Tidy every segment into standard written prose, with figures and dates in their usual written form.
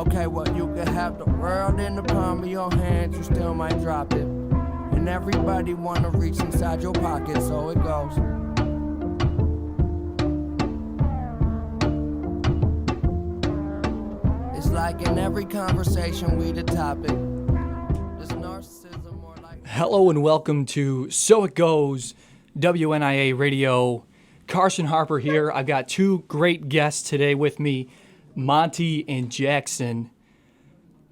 Okay, well, you can have the world in the palm of your hands, you still might drop it. And everybody wanna reach inside your pocket, so it goes. It's like in every conversation, we the topic. This narcissism or like... Hello and welcome to So It Goes, WNIA Radio. Carson Harper here. I've got two great guests today with me, Monte and Jackson.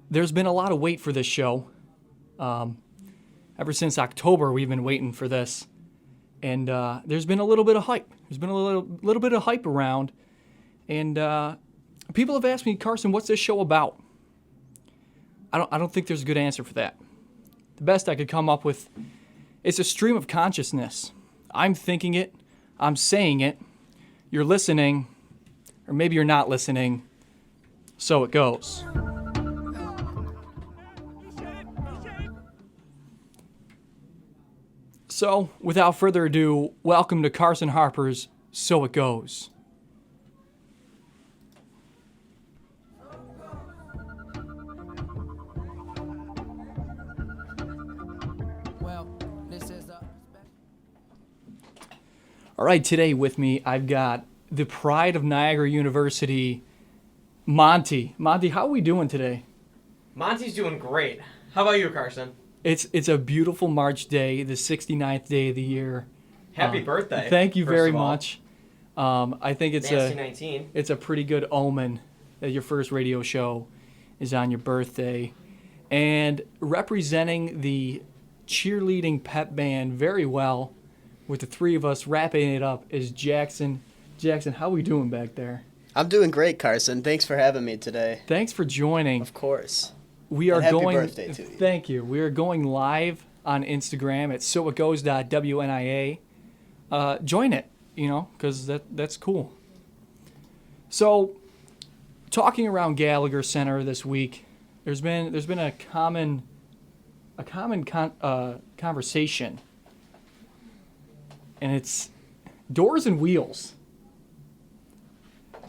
There's been a lot of wait for this show. Ever since October, we've been waiting for this. And there's been a little bit of hype. There's been a little bit of hype around. And people have asked me, Carson, what's this show about? I don't think there's a good answer for that. The best I could come up with, it's a stream of consciousness. I'm thinking it. I'm saying it. You're listening. Or maybe you're not listening. So it goes. So, without further ado, welcome to Carson Harper's So It Goes. All right, today with me, I've got the pride of Niagara University, Monte. Monte, how are we doing today? Monty's doing great. How about you, Carson? It's a beautiful March day, the 69th day of the year. Happy birthday. Thank you very much. I think it's a a pretty good omen that your first radio show is on your birthday. And representing the cheerleading pep band very well, with the three of us wrapping it up, is Jackson. Jackson, how are we doing back there? I'm doing great, Carson. Thanks for having me today. Thanks for joining. Of course. We are happy going. Birthday to you. Thank you. We are going live on Instagram at soitgoes.wnia. Join it, because that's cool. So, talking around Gallagher Center this week, there's been a common conversation, and it's doors and wheels.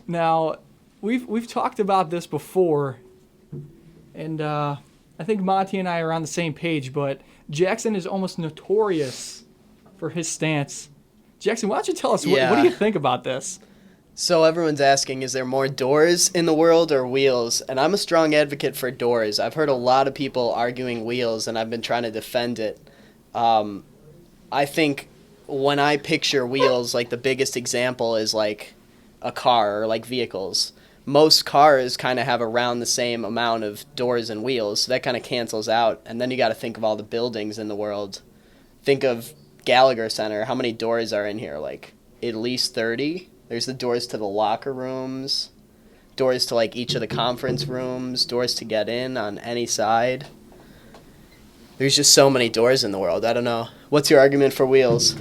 Now, we've talked about this before. And I think Monty and I are on the same page, but Jackson is almost notorious for his stance. Jackson, why don't you tell us, what do you think about this? So everyone's asking, is there more doors in the world or wheels? And I'm a strong advocate for doors. I've heard a lot of people arguing wheels, and I've been trying to defend it. I think when I picture wheels, like the biggest example is like a car or like vehicles. Most cars kind of have around the same amount of doors and wheels, so that kind of cancels out. And then you got to think of all the buildings in the world. Think of Gallagher Center. How many doors are in here? Like at least 30. There's the doors to the locker rooms, doors to like each of the conference rooms, doors to get in on any side. There's just so many doors in the world. I don't know. What's your argument for wheels?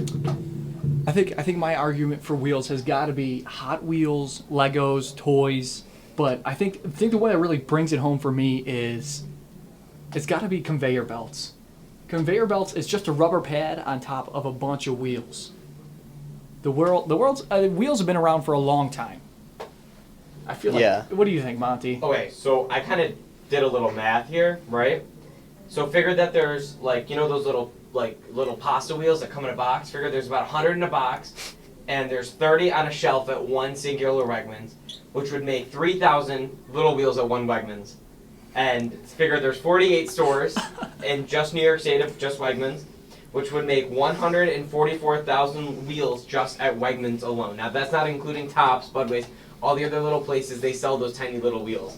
I think my argument for wheels has got to be Hot Wheels, Legos, toys, but I think the way that really brings it home for me is it's got to be conveyor belts. Conveyor belts is just a rubber pad on top of a bunch of wheels. The world's wheels have been around for a long time. I feel like. Yeah. What do you think, Monty? Okay, so I kind of did a little math here, right? So figure that there's those little pasta wheels that come in a box. Figure there's about 100 in a box, and there's 30 on a shelf at one singular Wegmans, which would make 3,000 little wheels at one Wegmans. And figure there's 48 stores in just New York State of just Wegmans, which would make 144,000 wheels just at Wegmans alone. Now that's not including Tops, Budweiser, all the other little places they sell those tiny little wheels.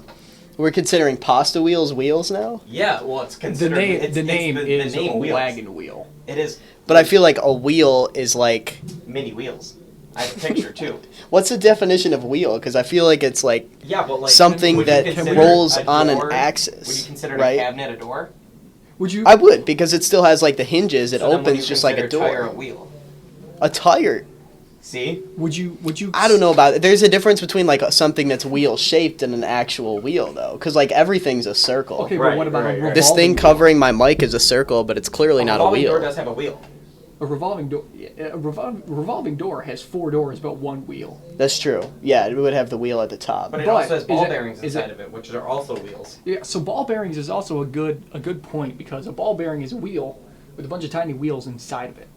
We're considering pasta wheels now? Yeah, well, it's considered... The name is a wheels. wagon wheel. It is. But I feel like a wheel is like... Mini wheels. I have a picture, too. What's the definition of wheel? Because I feel like it's like, something that consider rolls a on door- an axis. Would you consider right? a cabinet a door? Would you? I would, because it still has like the hinges. It So then would opens you just like a consider tire door. a wheel? A tire? See? Would you? I don't know about it. There's a difference between like something that's wheel shaped and an actual wheel, though, because like everything's a circle. Okay, Right, but what about right, a right. This revolving thing wheel? covering my mic is a circle, but it's clearly not a revolving door wheel. does have a wheel. revolving door. A revolving door has 4 doors, but 1 wheel. That's true. Yeah, it would have the wheel at the top. But it But also has ball is it- bearings is inside it- of it, which are also wheels. Yeah. So ball bearings is also a good point because a ball bearing is a wheel with a bunch of tiny wheels inside of it.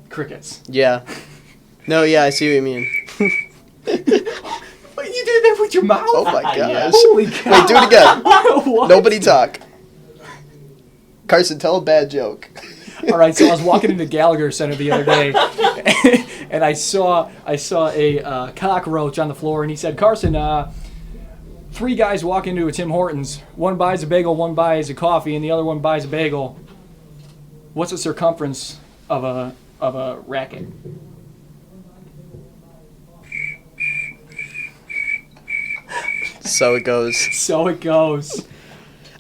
Crickets. Yeah. No, yeah, I see what you mean. Wait, you did that with your mouth? Oh my gosh. Yeah. Holy cow! Wait, do it again. What? Nobody talk. Carson, tell a bad joke. All right, so I was walking into Gallagher Center the other day, and I saw a cockroach on the floor, and he said, "Carson, 3 guys walk into a Tim Hortons. One buys a bagel, one buys a coffee, and the other one buys a bagel. What's the circumference of a racket?" So it goes. So it goes.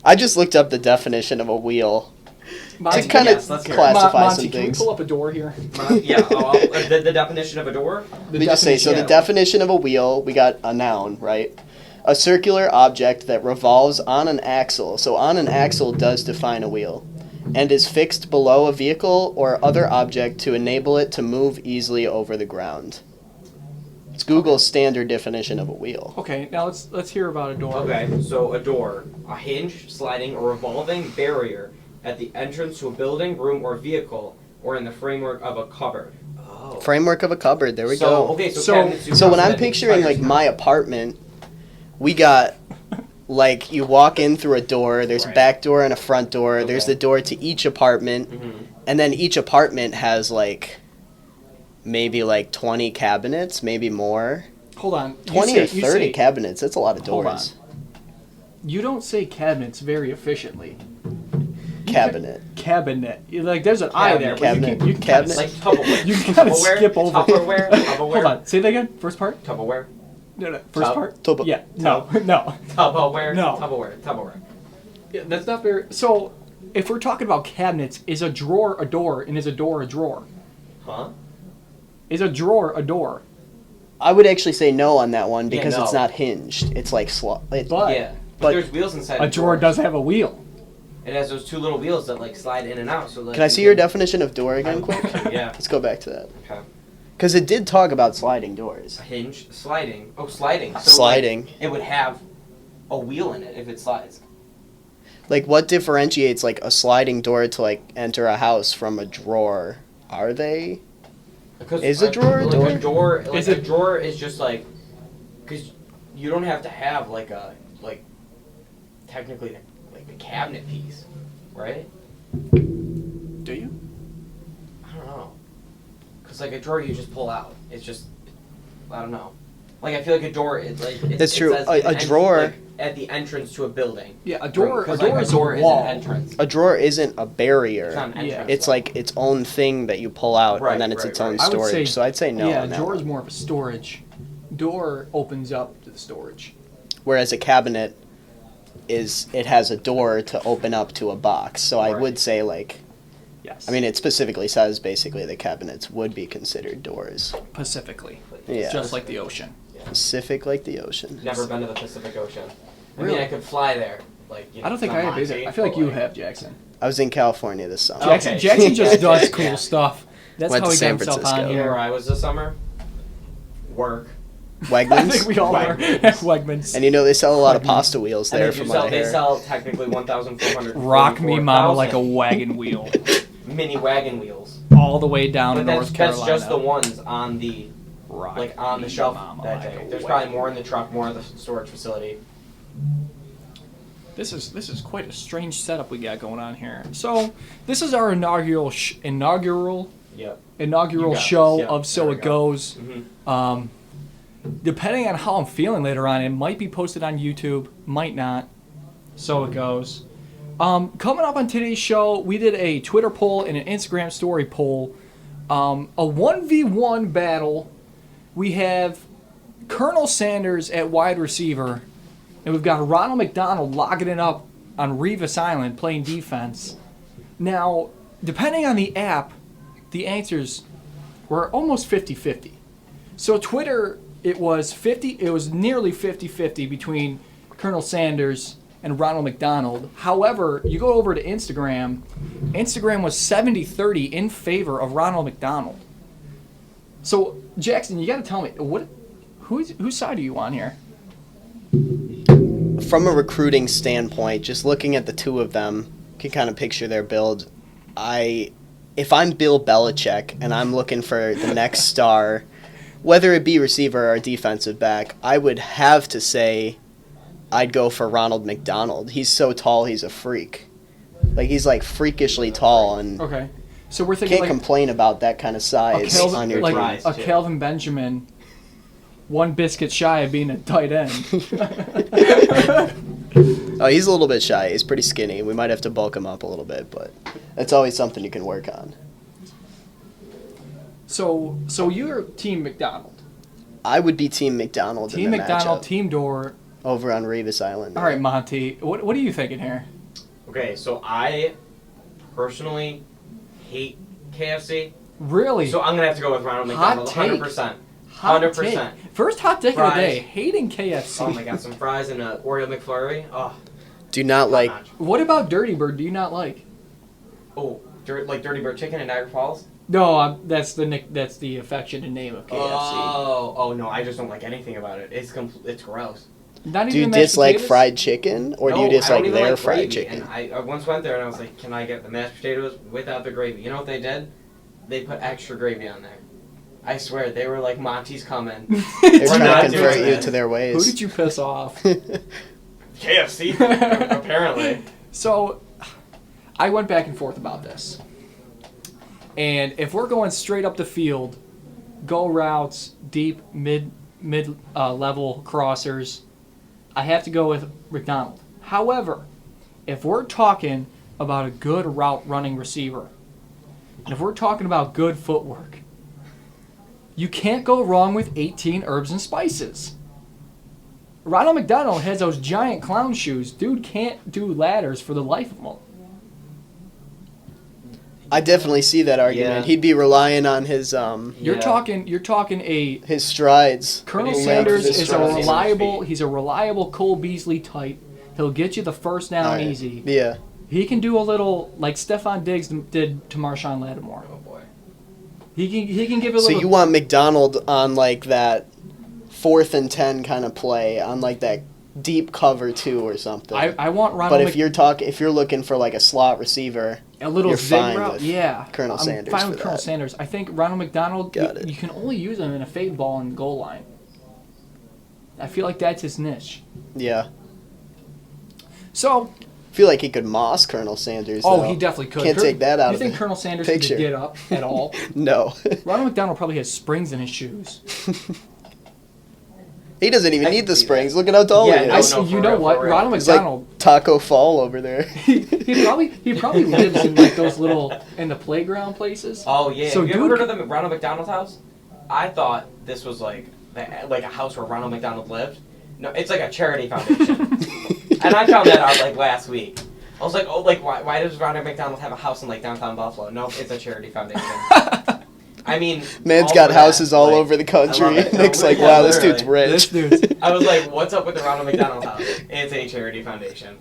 I just looked up the definition of a wheel to Monty, kind yes, of let's hear it. classify Monty, some can we things. pull up a door here? The definition of a door. Let me just say, so the definition of a wheel, we got a noun, right? A circular object that revolves on an axle. So on an axle does define a wheel. And is fixed below a vehicle or other object to enable it to move easily over the ground. It's Google's standard definition of a wheel. Okay, now let's hear about a door. Okay, so a door, a hinge, sliding, or revolving barrier at the entrance to a building, room, or vehicle, or in the framework of a cupboard. Oh. Framework of a cupboard, there we So, go. okay, So- cabinets do So when I'm that picturing like entire my apartment, we got like you walk in through a door, there's a Right. back door and a front door, there's Okay. the door to each apartment, and then each apartment has like maybe like 20 cabinets, maybe more. Hold on. 20 or 30 cabinets, that's a lot of Hold doors. You don't say cabinets very efficiently. Cabinet. Cabinet. Like there's an I there. Cabinet. But you can Cabinet. Like Tupperware. You gotta Tupperware, skip over. Tupperware. Tupperware. Hold on. Say that again. First part. Tupperware. No. First Tub. part. Tub- Yeah. No. No. Tupperware. No. Tupperware. Tupperware. Yeah, that's not very. So, if we're talking about cabinets, is a drawer a door, and is a door a drawer? Huh? Is a drawer a door? I would actually say no on that one Yeah, because it's no. not hinged. It's like But Yeah. But there's wheels inside. a of drawer doors. does have a wheel. It has those 2 little wheels that like slide in and out. So like. Can I you see your can- definition of door again quick? Yeah. Let's go back to that. Okay. Because it did talk about sliding doors. A hinge, sliding. Oh, sliding. So Sliding. Like, it would have a wheel in it if it slides. Like, what differentiates, like, a sliding door to, like, enter a house from a drawer? Are they? Because Is a drawer a like door? a door? Like Is a it- drawer is just like, because you don't have to have like a technically like a cabinet piece, right? Do you? I don't know. Because like a drawer you just pull out. It's just, I don't know. Like I feel like a door is like. That's true. says A an drawer- like, at the entrance to a building. Yeah, a door. A 'Cause, door like, is a door a is wall. an entrance. A drawer isn't a barrier. It's not an Yeah. entrance. It's wall. like its own thing that you pull out, Right, and then it's right, its own right. I would storage. say- So I'd say no Yeah, on that drawer is one. more of a storage. Door opens up to the storage. Whereas a cabinet it has a door to open up to a box. So I Right. would say, like, Yes. I mean, it specifically says basically the cabinets would be considered doors. Pacifically. Yeah. Just like the ocean. Pacific like the ocean. Never been to the Pacific Ocean. I Really? mean, I could fly there. Like, you know, I don't think it's I not have either. Monte, I feel like but, you have, Jackson. I was in California this summer. Jackson, Okay. Jackson just does cool Yeah. stuff. That's Went how to he got San himself Francisco. on You know here. where I was this summer? Work. I Wegmans. think we all are. Wegmans. And you know they sell a lot of Wegmans. pasta wheels there And from they, do what sell, I they hear. sell technically 1,400. Rock me, mama, like a wagon wheel. mini wagon wheels. All the way down But to that's, North Carolina. that's just the ones on the Rock like on the me, shelf mama, that like day. a There's wagon probably more in the truck, more in the storage facility. This is quite a strange setup we got going on here. So this is our inaugural Yep. You got show this. Yep, of So there we It go. Goes. Mhm. Depending on how I'm feeling later on, it might be posted on YouTube, might not. So It Goes. Coming up on today's show, we did a Twitter poll and an Instagram story poll. A 1v1 battle. We have Colonel Sanders at wide receiver, and we've got Ronald McDonald logging it up on Revis Island playing defense. Now, depending on the app, the answers were almost 50-50. So Twitter, it was nearly 50-50 between Colonel Sanders and Ronald McDonald. However, you go over to Instagram. Instagram was 70-30 in favor of Ronald McDonald. So, Jackson, you got to tell me, whose side are you on here? From a recruiting standpoint, just looking at the two of them, you can kind of picture their build. If I'm Bill Belichick and I'm looking for the next star, whether it be receiver or defensive back, I would have to say I'd go for Ronald McDonald. He's so tall, he's a freak. Like, he's like freakishly tall, and Okay. So we're thinking can't complain about that kind of size on your team. a Calvin Benjamin, one biscuit shy of being a tight end. Oh, he's a little bit shy. He's pretty skinny. We might have to bulk him up a little bit, but it's always something you can work on. So you're Team McDonald. I would be Team McDonald Team in the McDonald, matchup Team Door. over on Revis Island. All right, Monty. What are you thinking here? Okay, so I personally hate KFC. Really? So I'm gonna have to go with Ronald Hot McDonald, take. 100%. Hot 100%. take. First hot take of the Fries. day. Hating KFC. Oh my god, some fries and an Oreo McFlurry. Oh, Do not like. top notch. What about Dirty Bird? Do you not like? Oh, like Dirty Bird Chicken in Niagara Falls. No, that's the affectionate name of KFC. Oh no, I just don't like anything about it. It's gross. Not Do you even mashed dislike potatoes? fried chicken, or do No, you I don't dislike even their like fried gravy. chicken? And I once went there and I was like, can I get the mashed potatoes without the gravy? You know what they did? They put extra gravy on there. I swear, they were like, Monty's coming. They're We're trying not to convert doing you that. to their Who ways. did you piss off? KFC, apparently. So, I went back and forth about this. And if we're going straight up the field, go routes, deep, mid level crossers, I have to go with McDonald. However, if we're talking about a good route running receiver, and if we're talking about good footwork, you can't go wrong with 18 herbs and spices. Ronald McDonald has those giant clown shoes. Dude can't do ladders for the life of him. I definitely see that argument. Yeah. He'd be relying on his You're talking a his strides. Colonel But he's Sanders like- is a Sanders reliable. speed. He's a reliable Cole Beasley type. He'll get you the first down All right. easy. Yeah. He can do a little like Stephon Diggs did to Marshawn Lattimore. Oh boy. He can give it a So little. you want McDonald on like that 4th and 10 kind of play on like that deep cover 2 or something. I want Ronald. But if you're looking for like a slot receiver, a little you're zig fine route, with yeah. Colonel I'm Sanders fine for with Colonel that. Sanders. I think Ronald McDonald. Got it. You can only use him in a fade ball and goal line. I feel like that's his niche. yeah. So, I feel like he could moss Colonel Sanders. oh, though. he definitely could. Can't take that out You of think the Colonel Sanders picture. could get up at all? No. Ronald McDonald probably has springs in his shoes. He doesn't even I need can the see springs. that. Look at how tall Yeah, he no, is. no. You for know real, what? for real. Ronald He's McDonald. like Taco Fall over there. he probably lives in like those little in the playground places. Oh yeah. So Have you ever dude- heard of the Ronald McDonald house? I thought this was like a house where Ronald McDonald lived. No, it's like a charity foundation. And I found that out like last week. I was like, oh, like why does Ronald McDonald have a house in like downtown Buffalo? Nope, it's a charity foundation. I mean, Man's all got for houses that, all like, over the country. I love it. Nick's No, like, yeah, wow, this dude's literally. rich. This dude's I was like, what's up with the Ronald McDonald house? It's a charity foundation.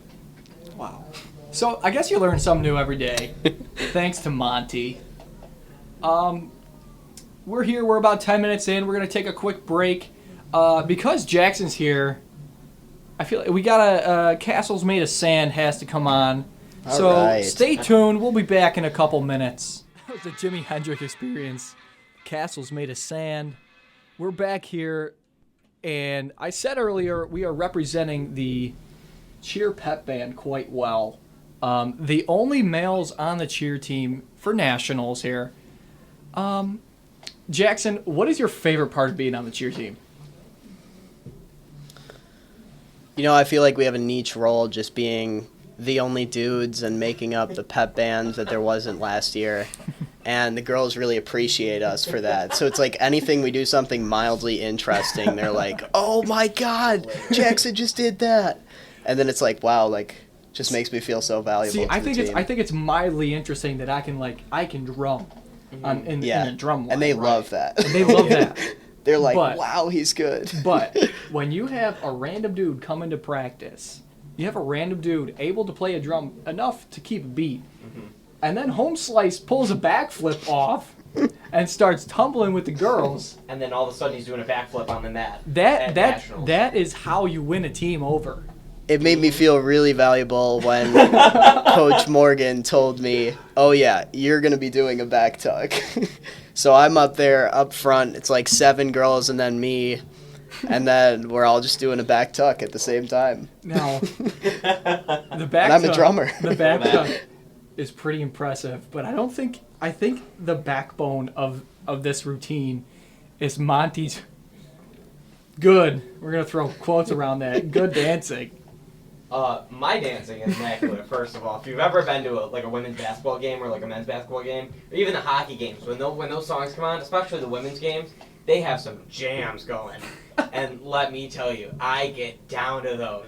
wow. So I guess you learn something new every day, thanks to Monty. We're here. We're about 10 minutes in. We're gonna take a quick break because Jackson's here. I feel like we got Castles Made of Sand has to come on. All So right. stay tuned. We'll be back in a couple minutes. That was the Jimi Hendrix Experience. Castles Made of Sand. We're back here, and I said earlier we are representing the cheer pep band quite well. The only males on the cheer team for nationals here. Jackson, what is your favorite part of being on the cheer team? You know, I feel like we have a niche role just being the only dudes and making up the pep band that there wasn't last year. And the girls really appreciate us for that. So it's like anything we do something mildly interesting, they're like, oh my God, Jackson just did that. And then it's like, wow, like, just makes me feel so valuable. See, to I the think team. it's mildly interesting that I can drum in a drum line. And they right? love that. And they love that. They're like, But- wow, he's good. But when you have a random dude come into practice, You have a random dude able to play a drum enough to keep a beat. And then Home Slice pulls a backflip off and starts tumbling with the girls. And then all of a sudden he's doing a backflip on the mat. That is how you win a team over. It made me feel really valuable when Coach Morgan told me, "Oh yeah, you're gonna be doing a back tuck." So I'm up there, up front. It's like 7 girls and then me, and then we're all just doing a back tuck at the same time. Now, the back And I'm tuck, a drummer. The back tuck is pretty impressive, but I think the backbone of this routine is Monty's good. We're gonna throw quotes around that. Good dancing. My dancing is immaculate. First of all, if you've ever been to a women's basketball game or like a men's basketball game, or even the hockey games, when those songs come on, especially the women's games, they have some jams going. And let me tell you, I get down to those.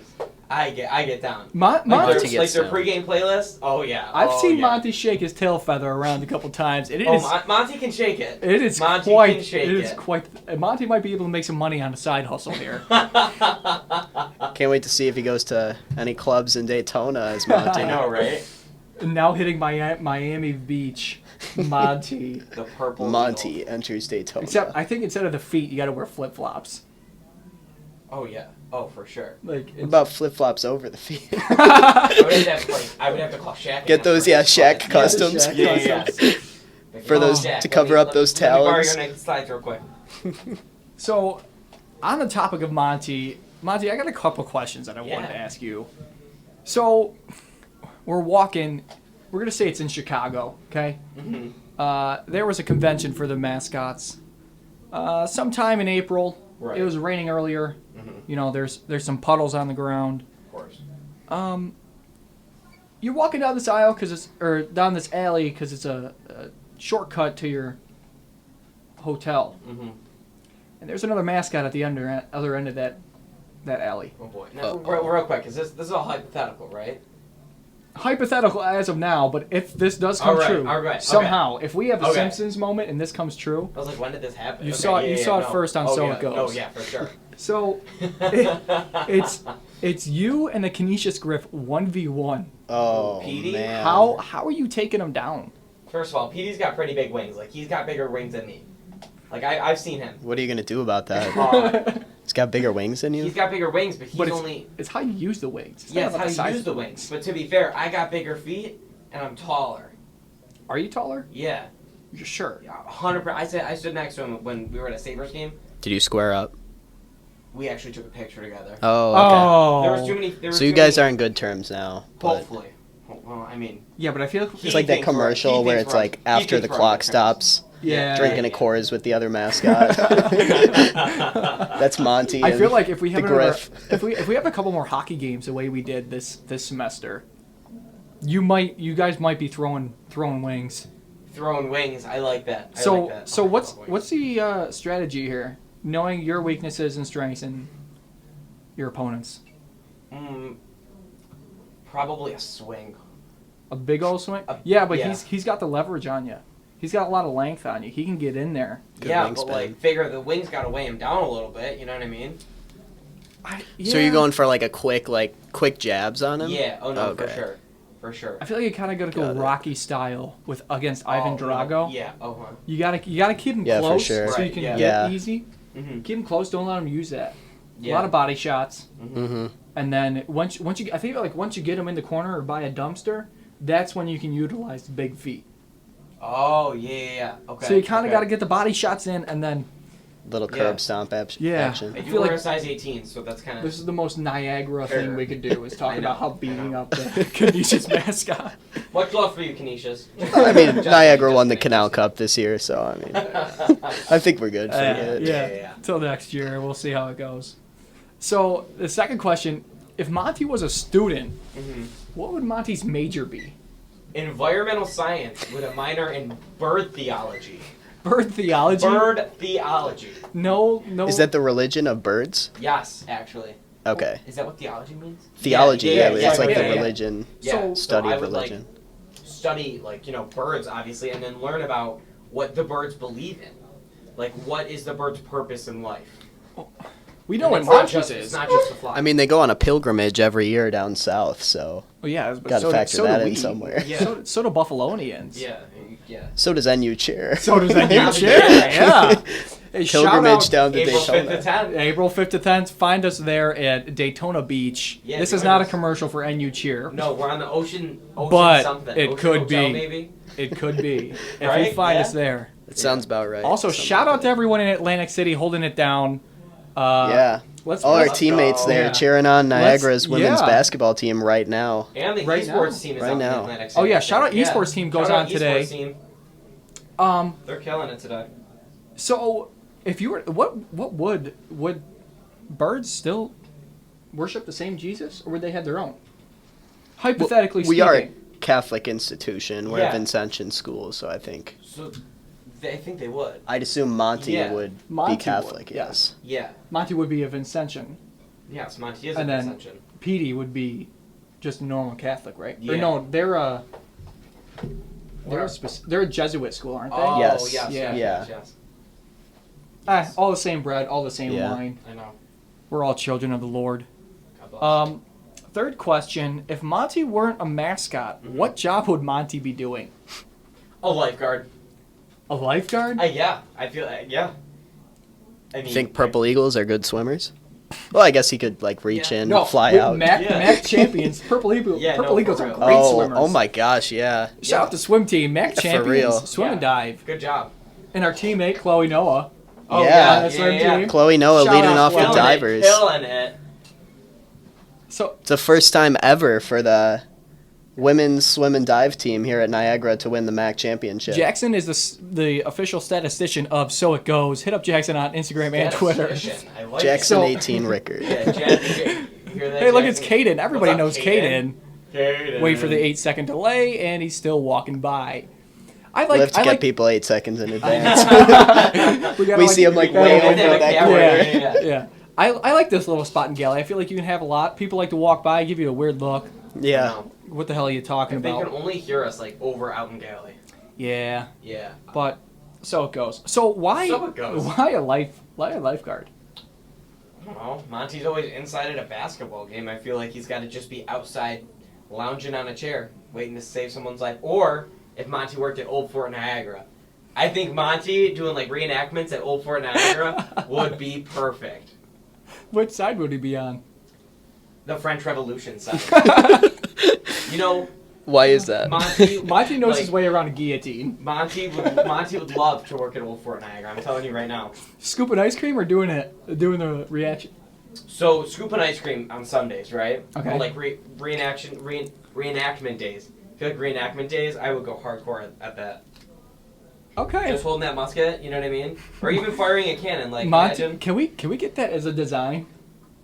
I get down. Monty Like their pregame playlist. Oh yeah. I've seen Monty shake his tail feather around a couple times. Monty can shake it. It is Monty quite. can shake it is quite. Monty might be able to make some money on a side hustle here. Can't wait to see if he goes to any clubs in Daytona as Monty. I know, right? Now hitting Miami Beach, Monty. The purple. Monty Eagle. enters Daytona. Except I think instead of the feet, you got to wear flip flops. Oh yeah. Oh for sure. Like What about flip flops over the feet? I would have to call Shaq. Get those, Shaq customs. Shaq Yeah. For those to cover up those talons. Let me borrow your Nike slides real quick. So, on the topic of Monty, I got a couple questions that I wanted to ask you. So, we're walking. We're gonna say it's in Chicago, okay? There was a convention for the mascots. Sometime in April. Right. It was raining earlier. You know, there's some puddles on the ground. Of course. You're walking down this aisle down this alley because it's a shortcut to your hotel. And there's another mascot at the other end of that alley. Oh boy. Now, real quick, is this is all hypothetical, right? Hypothetical as of now, but if this does come true, somehow, if we have a Simpsons moment and this comes true, I was like, when did this happen? You saw it first on So It Goes. Oh yeah, for sure. So it's you and the Canisius Griff 1v1. Oh, Petey? man. How are you taking him down? First of all, Petey's got pretty big wings. Like he's got bigger wings than me. Like I've seen him. What are you going to do about that? He's got bigger wings than you? He's got bigger wings, but he's only... It's how you use the wings. Yeah, it's how you use the wings. But to be fair, I got bigger feet, and I'm taller. Are you taller? Yeah. You're sure? Yeah, 100%. I stood next to him when we were at a Sabres game. Did you square up? We actually took a picture together. Oh, okay. Oh. There was too many... So you guys are in good terms now. Hopefully. Well, I mean... Yeah, but I feel like... It's like that commercial where it's like after the clock stops. Yeah. Drinking a Coors with the other mascot. That's Monty. I feel like if we have Griff. if we have a couple more hockey games the way we did this semester, you guys might be throwing wings. Throwing wings, I like that. So what's the strategy here? Knowing your weaknesses and strengths and your opponents. Probably a swing. A big old swing. But he's got the leverage on you. He's got a lot of length on you. He can get in there. Good yeah, wingspan. but like, figure the wings got to weigh him down a little bit. You know what I mean? So you're going for like quick jabs on him? Yeah. Oh no, Okay. for sure. I feel like you kind of got to go Rocky style against Ivan Drago. No. Yeah. You gotta keep him Yeah, for close sure. so you Right, can yeah. get easy. Mm-hmm. Keep him close. Don't let him use that. Yeah. A lot of body shots. Mm-hmm. And then once you I think like once you get him in the corner or by a dumpster, that's when you can utilize the big feet. Oh yeah. Okay. So you kind of got to get the body shots in, and then Little curb stomp action. I do feel wear like a size 18, so that's kind of... this is the most Niagara thing we could do is talk I know, about how I beating know. up the Canisius mascot. Much love for you, Canisius. I mean, Niagara won the Canal Cup this year, so I mean, I think we're good for it. Yeah. Till next year, we'll see how it goes. So the second question: if Monty was a student, what would Monty's major be? Environmental science with a minor in bird theology. Bird theology? Bird theology. No. Is that the religion of birds? Yes, actually. Okay. Is that what theology means? Theology, yeah, it's like the yeah. religion, Yeah. study I of would, religion. Study, birds, obviously, and then learn about what the birds believe in. Like, what is the bird's purpose in life? We know what It's not Monty's just, is. it's not just the fly. I mean, they go on a pilgrimage every year down south, so Oh yeah, but got to so factor do that in we. somewhere. Yeah. So do Buffalonians. Yeah, yeah. So does NU Cheer. So does that Yeah. new chair. Yeah. Hey, shout Pilgrimage out down to April 5th Daytona. to 10th. April 5th to 10th. Find us there at Daytona Beach. Yeah, this is join not a us. commercial for NU Cheer. No, we're on the ocean But something. it Ocean could Hotel, be. maybe? It could be. If you Right? find Yeah. us there. It sounds about right. Also, Something shout like out to everyone in Atlantic City holding it down. Yeah. Let's All our let's teammates go. there Yeah. cheering on Niagara's women's yeah. basketball team right now. And the Right esports now. team is Right out now. in Atlantic City. Oh, yeah, I shout out think. esports team goes Shout out on today. esports team. They're killing it today. So if you were, what would birds still worship the same Jesus, or would they have their own? Hypothetically We speaking. are a Catholic institution. We're Yeah. a Vincentian school, so I think I think they would. I'd assume Monty Yeah. would Monty be Catholic. would, yeah. Yes. Yeah. Monty would be a Vincentian, Yes, Monte is and a then Ascension. Petey would be just a normal Catholic, right? Or Yeah. no, they're a Where? they're a Jesuit school, aren't they? Oh, Yes. yes, Yeah. yes, yes. All the same bread, all the same Yeah. wine. I know. We're all children of the Lord. God bless. Third question: if Monty weren't a mascot, Mm-hmm. what job would Monty be doing? A lifeguard. A lifeguard? Yeah, I feel yeah. I mean, You think Purple Eagles are good swimmers? Well, I guess he could like reach Yeah. in, No, fly with out. Mac, Yeah. Mac champions. Purple Eagles. Yeah, Purple no, Eagles for are real. great oh, swimmers. oh my gosh, yeah. Shout out to swim team, Mac For champions, real. swim and Yeah. dive, Good job. and our teammate Chloe Noah. Oh, Yeah. on the swim team. Chloe Noah Shout leading out off the Chloe. divers. Killing it. So It's the first time ever for the women's swim and dive team here at Niagara to win the MAC championship. Jackson is the official statistician of So It Goes. Hit up Jackson on Instagram and Twitter. Statistician. I like Jackson So- 18 Rickard. It. Yeah, Jack, you hear that, Hey, look, it's Jackson? Caden. Everybody What's knows up, Caden. Caden. Wait for the 8-second delay, and he's still walking by. I like. Lift I get like. people 8 seconds in advance. gotta we see him like way Yeah, over yeah, that yeah, corner. yeah. Yeah. I like this little spot in Galley. I feel like you can have a lot. People like to walk by, give you a weird look. Yeah. No. What the hell are you talking They can about? only hear us like over out in Galley. Yeah, Yeah. but so it goes. So why? So it goes. Why a lifeguard? I don't know. Monty's always inside at a basketball game. I feel like he's got to just be outside, lounging on a chair, waiting to save someone's life. Or if Monty worked at Old Fort Niagara, I think Monty doing like reenactments at Old Fort Niagara would be perfect. Which side would he be on? The French Revolution side. You know, Why is that? Monty knows like, his way around a guillotine. Monty would love to work at Old Fort Niagara. I'm telling you right now. Scooping ice cream or doing the reaction? So scooping ice cream on Sundays, right? Okay. Or like reenactment days. I feel like reenactment days, I would go hardcore at that. Okay. Just holding that musket, you know what I mean? Or even firing a cannon, like Monty, imagine. can we get that as a design?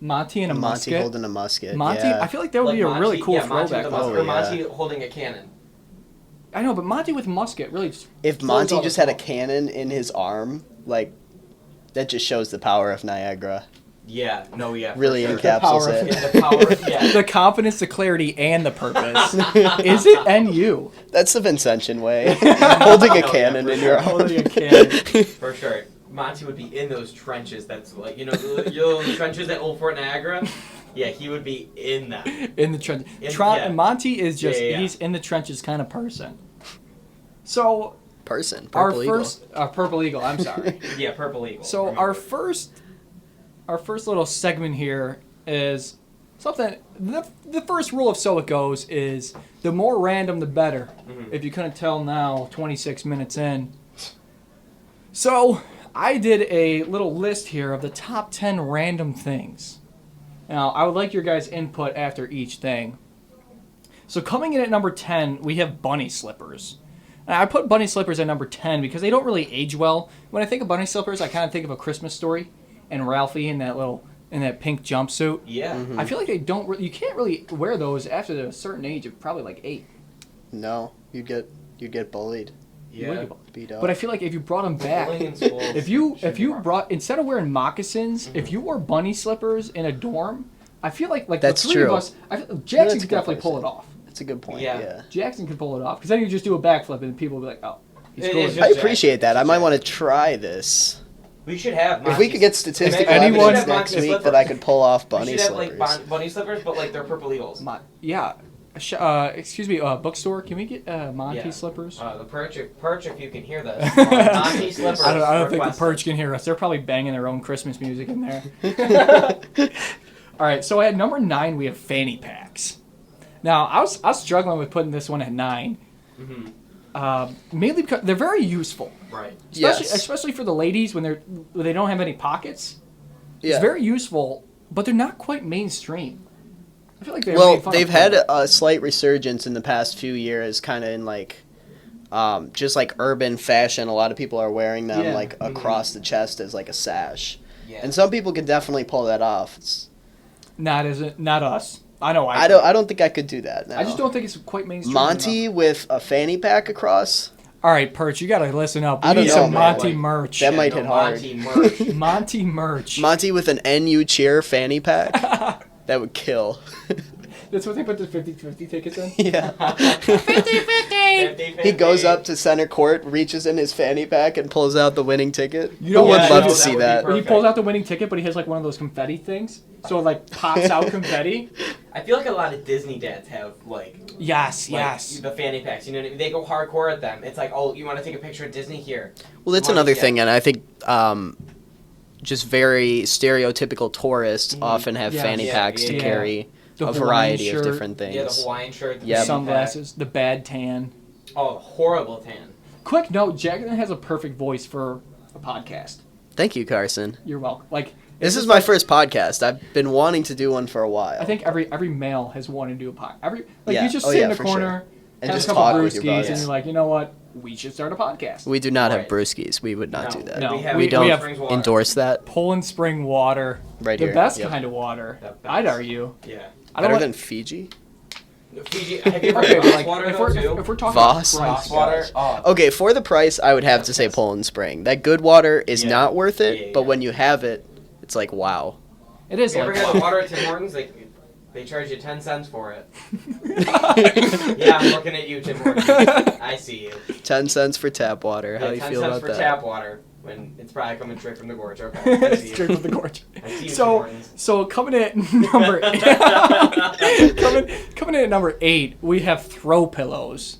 Monty and a Monty musket. holding a musket. Monty, yeah. I feel like that would Like be a really Monty- cool yeah, Monty throwback. with a musket, Oh, or yeah. Monty holding a cannon. I know, but Monty with musket really. Just If throws Monty all just the had a ball. cannon in his arm, like, that just shows the power of Niagara. Yeah, no, yeah. for Really sure. power encapsulates of- it. Yeah, the power, yeah. the confidence, the clarity, and the purpose. Is it NU? That's the Vincentian way. Holding a yeah, cannon for in sure. your arm. Holding a cannon. For sure. Monty would be in those trenches that's like, you know the trenches at Old Fort Niagara? Yeah, he would be in that. In the trench. Yeah. Monty is just, Yeah. he's in the trenches kind of person. So, Person. our Purple Eagle. first, Purple Eagle, I'm sorry. Yeah, Purple Eagle. So remember. our first little segment here is something. The first rule of So It Goes is the more random the better. Mhm. If you couldn't tell now, 26 minutes in. So I did a little list here of the top 10 random things. Now I would like your guys' input after each thing. So coming in at number 10, we have bunny slippers. And I put bunny slippers at number 10 because they don't really age well. When I think of bunny slippers, I kind of think of A Christmas Story and Ralphie in that pink jumpsuit. Yeah. I feel like they don't. You can't really wear those after a certain age of probably like 8. No, you'd get bullied. Yeah. Beat up. But I feel like if you brought them back, Bullying in schools if you should be more. brought instead of wearing moccasins, if you wore bunny slippers in a dorm, I feel like That's the three of true. us, that's Jackson a could good definitely place pull to- it off. That's a good point. Yeah. Yeah. Jackson could pull it off because then you just do a backflip and people will be like, oh, he's It cool. is I just- appreciate that. I might Jack. want to try this. We should have. If we could get statistical Anyone- evidence next week that I could pull off we bunny should have slippers. like bunny slippers, but like they're purple eagles. Yeah. Excuse me, bookstore. Can we get Monte Yeah. slippers? The perch, if you can hear this. Monte slippers. I don't think the requested. perch can hear us. They're probably banging their own Christmas music in there. All right, so at number 9 we have fanny packs. Now I was struggling with putting this one at 9, mainly because they're very useful, Right. especially for the ladies when they don't have any pockets. Yeah. It's very useful, but they're not quite mainstream. I feel like They've had a slight resurgence in the past few years, kind of in like, just like urban fashion. A lot of people are wearing them like across the chest as like a sash, and some people can definitely pull that off. Not us. I know. I don't think I could do that. No. I just don't think it's quite mainstream. Monty with a fanny pack across. All right, Perch, you gotta listen up. We I don't need know, some man. Monty merch. That might hit hard. Monte merch. Monty merch. Monty with an NU cheer fanny pack. That would kill. That's what they put the 50-50 tickets in? Yeah. 50-50. He goes up to center court, reaches in his fanny pack, and pulls out the winning ticket. You know Who what? would Yeah, love no, to that see would be that. perfect. He pulls out the winning ticket, but he has like one of those confetti things. So it like pops out confetti. I feel like a lot of Disney dads have like Yes, like, yes. the fanny packs. You know, what I mean? They go hardcore at them. It's like, oh, you want to take a picture of Disney here? Well, that's Money another shot. thing, and I think just very stereotypical tourists often have Yeah. fanny Yeah, packs to yeah. carry The a Hawaiian variety of shirt. different things. Yeah, the Hawaiian shirt, the Yep. fanny Sunglasses, the bad tan. pack. Oh, horrible tan. Quick note, Jackson has a perfect voice for a podcast. Thank you, Carson. You're welcome. Like This is my first podcast. I've been wanting to do one for a while. I think every male has wanted to do a podcast. Yeah. You just Oh, sit yeah, in the for corner And have just a couple talk brewskis, with your buddies. and you're like, you know what? We should start a podcast. We do not have Right. brewskis. We would not No. do that. No. We have We don't have endorse that. Poland Spring water, Right the here. best Yep. kind of water. The best. I'd argue. Yeah. I don't Better like, than Fiji? Fiji. Have you ever okay, had but like, water if though we're, too? if we're talking Voss? price, Voss water. guys, Oh, Okay, for the price, I would have to say Poland Spring. That good water is Yeah. not worth it, Yeah, but yeah. when you have it, it's like, wow. it is you ever like had the water at Tim Hortons? They charge you 10 cents for it. Yeah, I'm looking at you, Tim Hortons. I see you. 10 cents for tap water. How do you 10 feel cents about for that? tap water when it's probably coming straight from the gorge. Okay. I see you. straight from the gorge. I see you, Tim So, Hortons. so coming in at number coming in at number 8, we have throw pillows.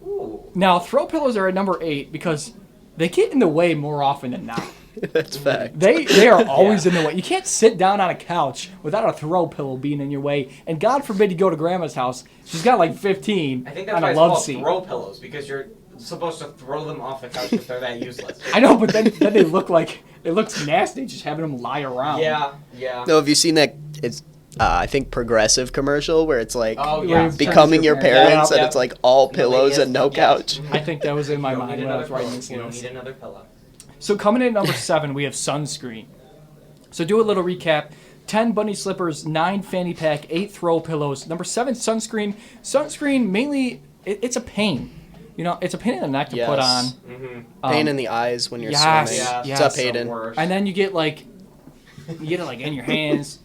Ooh. Now, throw pillows are at number 8 because they get in the way more often than not. That's fact. They are always in the way. You can't sit down on a couch without a throw pillow being in your way. And God forbid you go to grandma's house. She's got like 15 I think that's on why a it's love called seat. throw pillows, because you're supposed to throw them off the couch because they're that useless. I know, but then they look like it looks nasty just having them lie around. Yeah, yeah. No, have you seen that? It's, I think, Progressive commercial where it's like Oh, Where yeah. it's becoming your parents Yeah. and it's like all The pillows lady and no has- yes. couch. I think that was in my You don't mind need when I another was writing pillow. this You don't list. need another pillow. So coming in at number 7, we have sunscreen. So do a little recap. 10 bunny slippers, 9 fanny pack, 8 throw pillows. Number 7, sunscreen. Sunscreen, mainly, it's a pain. You know, it's a pain in the neck to put on. Yes. Mm-hmm. Pain in the eyes when you're yes, swimming. Yeah, yes. What's up, the Hayden? worst. And then you get it like in your hands.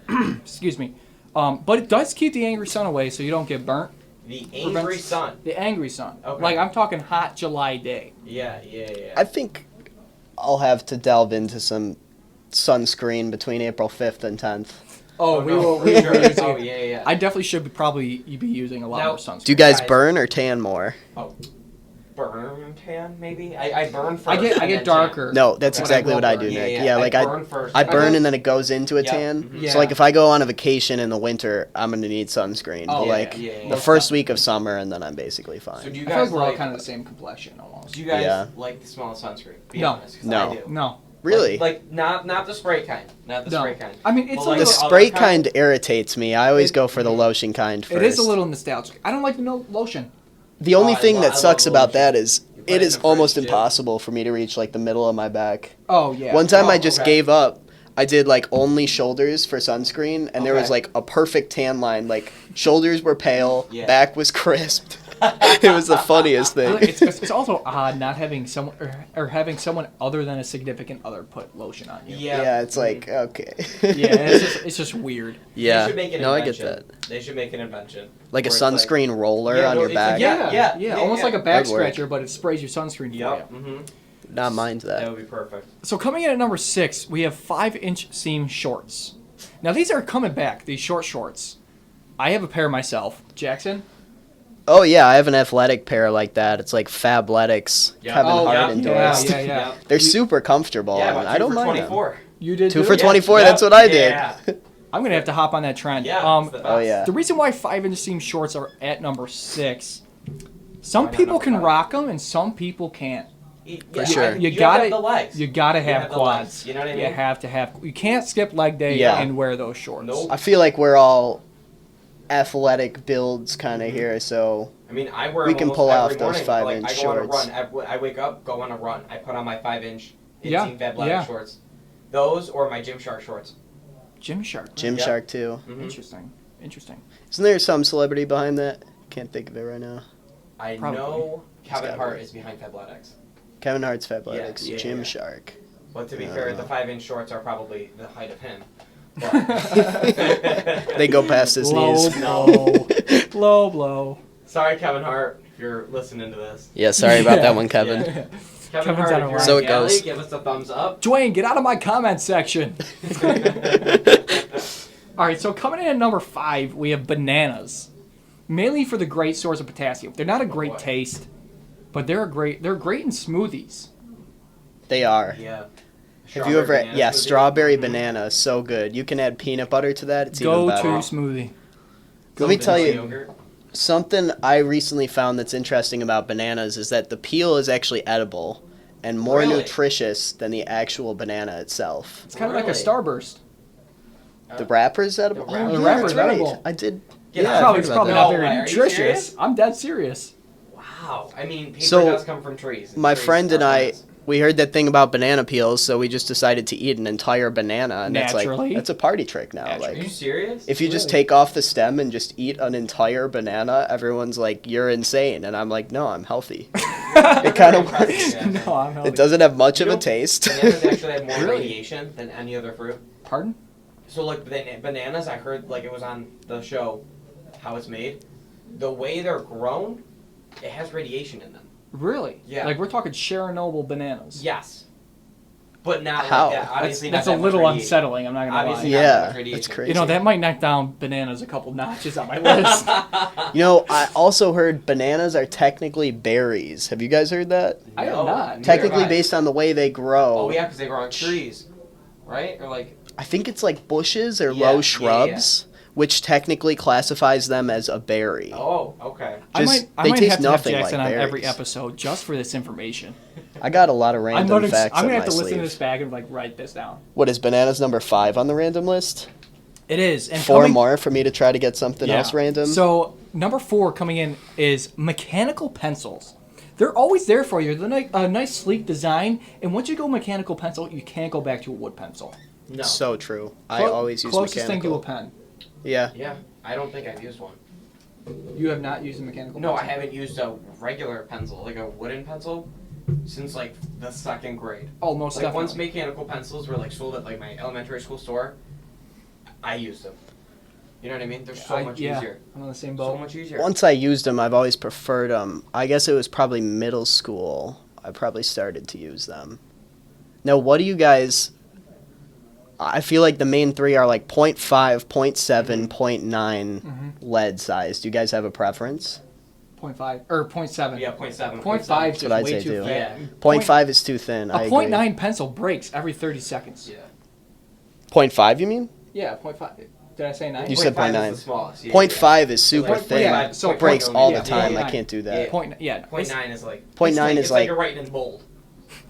Excuse me. But it does keep the angry sun away so you don't get burnt. The angry Prevents- sun. The angry sun. Okay. Like I'm talking hot July day. Yeah. I think I'll have to delve into some sunscreen between April 5th and 10th. Oh, no, will. for We sure. will use Oh, it. yeah. I definitely should probably be using a lot Now- more sunscreen. Do you guys Guys. burn or tan more? Burn tan, maybe? I burn first. I get and then darker. No, that's When I exactly will what I burn. do, Yeah, Nick. yeah, Yeah, like I burn first. I I burn go- and then it goes into a Yep. tan. Mhm. Yeah. So like if I go on a vacation in the winter, I'm gonna need sunscreen. Oh, but yeah, like yeah. the first week of summer, and then I'm basically fine. So do you I feel guys like we're all like? kind of the same complexion almost. Do you guys Yeah. like the smell of sunscreen? Be No. honest, 'cause No. I do. No. Really? Like not the spray kind. Not the No. spray kind. I mean, it's Well, a like the little. other spray kind- kind irritates me. I always It- go for the lotion kind first. It is a little nostalgic. I don't like the lotion. The only Oh, I thing lo- that I sucks love about lotion. that is You put it it in is the almost fridge, too. impossible for me to reach like the middle of my back. Oh yeah. One time Oh, I just okay. gave up. I did like only shoulders for sunscreen, and there was Okay. like a perfect tan line. Like shoulders were pale, Yeah. back was crisped. It was the funniest thing. It's also odd not having someone or having someone other than a significant other put lotion on you. Yeah. Yeah, it's like okay. Yeah, it's just weird. yeah. They should make an No, I get invention. that. They should make an invention. Like a where it's like- sunscreen roller Yeah, on no, your it's back. like- Yeah, Almost yeah. like a back That'd work. scratcher, but it sprays your sunscreen for Yep. you. Mm-hmm. not mind That that. would be perfect. So coming in at number 6, we have 5-inch seam shorts. Now these are coming back, these short shorts. I have a pair myself. Jackson? Oh yeah, I have an athletic pair like that. It's like Fabletics, Yeah. Kevin Oh, Hart yeah, endorsed. yeah. They're super comfortable. Yeah, and but I don't mind 24. them. You did 2 too? for 24. Yeah. That's what I did. Yeah. I'm going to have to hop on that trend. Yeah. It's the Oh best. yeah. The reason why 5-inch seam shorts are at number 6, some Why not people number can 5? rock them and some people can't. For sure. You have to gotta have the legs. You gotta You have have the quads. legs, you know what I You mean? have to have. You can't skip leg day Yeah. and wear those shorts. Nope. I feel like we're all athletic builds kind of here, so I mean, I wear We them can almost pull every off those morning. 5-inch I go on a shorts. run. I wake up, go on a run. I put on my 5-inch Yeah, inseam Fabletics yeah. shorts. Those or my Gymshark shorts. Gymshark. Gymshark too. Mhm. Interesting. Interesting. Isn't there some celebrity behind that? Can't think of it right now. I Probably. know Kevin gotta Hart be. is behind Fabletics. Kevin Hart's Fabletics, Yeah, yeah, Gymshark. But to be I fair, don't the know. 5-inch shorts are probably the height of him. But They go past his Low knees. blow. Low blow. Sorry, Kevin Hart, if you're listening to this. Yeah, sorry about Yeah. that one, Kevin. Yeah. Kevin Kevin's Hart, on a if you're roll. So in it the alley, goes. give us a thumbs up. Dwayne, get out of my comment section. All right, so coming in at number 5, we have bananas. Mainly for the great source of potassium. They're not a great boy. taste, but they're great in smoothies. They are. Yeah. Have you ever? Strawberry banana Yeah, smoothie. strawberry Mhm. banana, so good. You can add peanut butter to that. It's even Go to better. smoothie. Let me Something tell with you, yogurt. something I recently found that's interesting about bananas is that the peel is actually edible and more Really? nutritious than the actual banana itself. It's kind of like a Really? Starburst. The wrapper's edible. The Oh, wrapper- yeah, the wrapper's that's right. edible. I did. Get Yeah, out. I Probably, heard it's about probably that. not No very way. Are you nutritious. serious? I'm dead serious. Wow. I mean, paper So, does come from trees. My Trees friend are and I, plants. we heard that thing about banana peels, so we just decided to eat an entire banana, and Naturally. that's a party trick now. Naturally. Are you Like, serious? if you just Really? take off the stem and just eat an entire banana, everyone's like, "You're insane," and I'm like, "No, I'm healthy." It kind of works. No, I'm healthy. It doesn't have much of You a know, taste. Bananas actually have more Really? radiation than any other fruit. Pardon? So like bananas, I heard like it was on the show, how it's made. The way they're grown, it has radiation in them. Really? Yeah. Like we're talking Chernobyl bananas. Yes. But not How? like that. Obviously That's not a that little much radiation. unsettling. I'm not gonna Obviously lie. not that Yeah, much radiation. that's crazy. You know that might knock down bananas a couple notches on my list. You know, I also heard bananas are technically berries. Have you guys heard that? I have No, not. neither Technically, have I. based on the way they grow. Oh yeah, because they grow on trees, right? Or like I think it's like bushes or Yeah, low yeah, shrubs, which technically classifies them as a berry. oh okay. I Just- might they have taste to have nothing Jackson like on every berries. episode just for this information. I got a lot of random I'm facts gonna up have my to listen to sleeve. this back and like write this down. What is bananas number 5 on the random list? It is. And 4 coming- more for me to try to get something Yeah. else random. So number 4 coming in is mechanical pencils. They're always there for you. They're a nice sleek design, and once you go mechanical pencil, you can't go back to a wood pencil. No. So true. I Clo- always use closest thing to mechanical. a pen. Yeah. Yeah, I don't think I've used one. You have not used a mechanical No, I pencil? haven't used a regular pencil, like a wooden pencil, since like the 2nd grade. Oh, most Like definitely. once mechanical pencils were like sold at like my elementary school store, I used them. You know what I mean? They're so much yeah, easier. I'm on the same So boat. much easier. Once I used them, I've always preferred them. I guess it was probably middle school. I probably started to use them. Now, what do you guys... I feel like the main 3 are like 0.5, 0.7, 0.9 Mhm. lead size. Do you guys have a preference? 0.5 or 0.7. Yeah, 0.7. 0.5 is That's what I'd way say too too. fat. Yeah. 0.5 is too thin. I A agree. 0.9 pencil breaks every 30 seconds. Yeah. 0.5, you mean? Yeah, 0.5. Did I say 9? You said 0.9. is the smallest. Yeah, 0.5 is super Like thin. yeah, so It breaks point- all yeah, the time. I 0.9. can't do that. Yeah. Yeah. 0.9 is like... 0.9 it's is like like... you're writing in bold.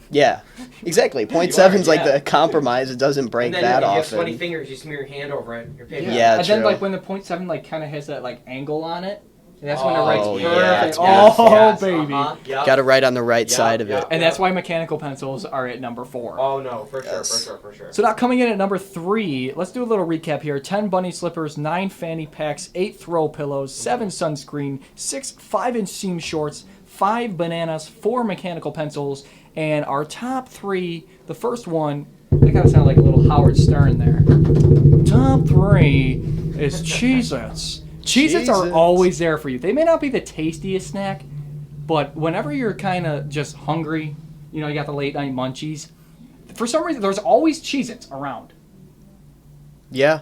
Yeah, exactly. 0.7 is like yeah. the compromise. It doesn't break And then that if you have often. sweaty fingers, you smear your hand over it. Your paper. Yeah, and true. then like when the 0.7 like kind of has that like angle on it, and that's when it Oh, writes yeah, perfect. yes, Oh yes, baby. Yep. Got to write on the right Yep, side of yep. it. And that's why mechanical pencils are at number 4. Oh no, for sure, Yes. for sure. So now coming in at number 3, let's do a little recap here. 10 bunny slippers, 9 fanny packs, 8 throw pillows, 7 sunscreen, 6 5-inch seam shorts, 5 bananas, 4 mechanical pencils, and our top 3, the first one, that kind of sounded like a little Howard Stern there. Top 3 is Cheez-Its. Cheez-Its are Cheez-Its. always there for you. They may not be the tastiest snack, but whenever you're kind of just hungry You know, you got the late night munchies. For some reason, there's always Cheez-Its around. Yeah.